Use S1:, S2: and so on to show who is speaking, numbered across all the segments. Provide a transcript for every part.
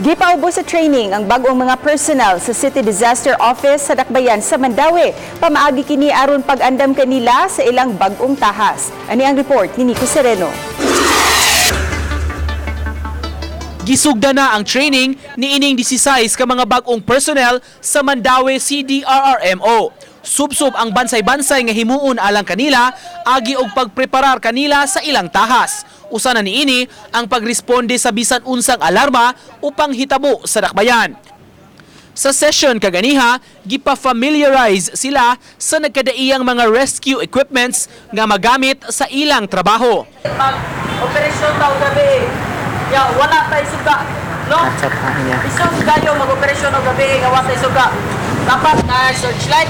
S1: Gipaubos sa training ang bagong mga personnel sa City Disaster Office sa Dakbayan sa Mandaue. Pamaagi kini aron pag-andam kanila sa ilang bagong tahas. Ani ang report ni Nico Sereno.
S2: Gisugda na ang training ni ining 16 ka mga bagong personnel sa Mandaue CDRRMO. Subsub ang bansay-bansay nga himuon alang kanila agi og pagpreparar kanila sa ilang tahas. Usa na niini ang pagresponde sa bisan unsang alarma upang hitabo sa dakbayan. Sa session kaganiha, gipa-familiarize sila sa nagkadaiyang mga rescue equipments nga magamit sa ilang trabaho.
S3: Pag operasyon daw gabi, wala tayo suga, no? Isang gayo mag-operasyon ng gabi, wala tayo suga. Dapat na searchlight.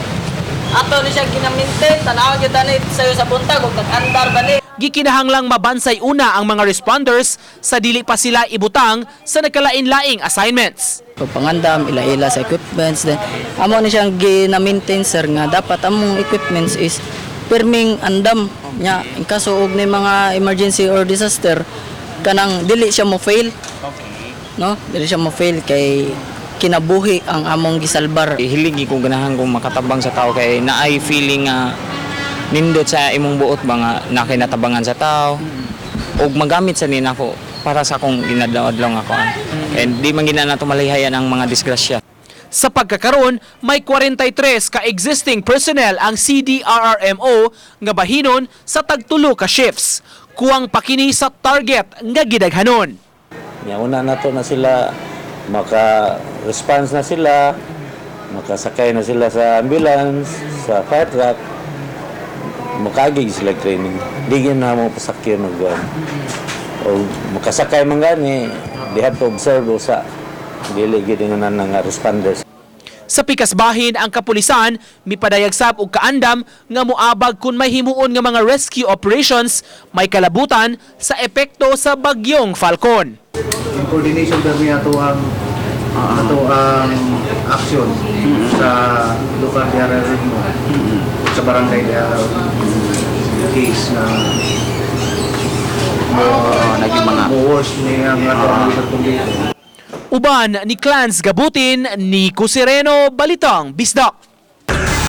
S3: Ato ni siya ginamintin, tanawag yung tanit sa'yo sa buntag, huwag nag-andar ba ni.
S2: Gikinahanglang mabansay una ang mga responders sa dili pa sila ibutang sa nagkalain-laing assignments.
S4: So, pangandam, ila-ila sa equipments. Then, amo ni siyang gina-maintain, sir, nga dapat among equipments is perming andam niya. In kaso og ni mga emergency or disaster, kanang dili siya mo fail. No? Dili siya mo fail kay kinabuhi ang among gisalbar.
S5: Hiligi ko ganahan kong makatabang sa tao kay naay feeling nga nindot sa imong buot ba nga nakinatabangan sa tao ug magamit sa nina ko para sa akong ginadawad-lang ako. And di man gina nato malihayan ang mga disgrasya.
S2: Sa pagkakaroon, may 43 ka existing personnel ang CDRRMO nga bahinon sa tagtulo ka shifts. Kuwang pakini sa target nga gidaghanon.
S6: Una na to na sila maka-response na sila, makasakay na sila sa ambulance, sa fire truck, makagig sila training. Di na mo pasakyan ng gawin. O makasakay man gani, they have to observe sa diligid nga ng responders.
S2: Sa pikas bahin ang kapulisan, mipadayagsab og kaandam nga moabag kung may himuon nga mga rescue operations may kalabutan sa epekto sa bagyong Falcon.
S7: In coordination kami ato ang action sa local area mo sa barangay case na
S4: naging mga
S7: worse ni ang ato
S2: Uban ni Clans Gabutin, Nico Sereno, Balitang Bisdak.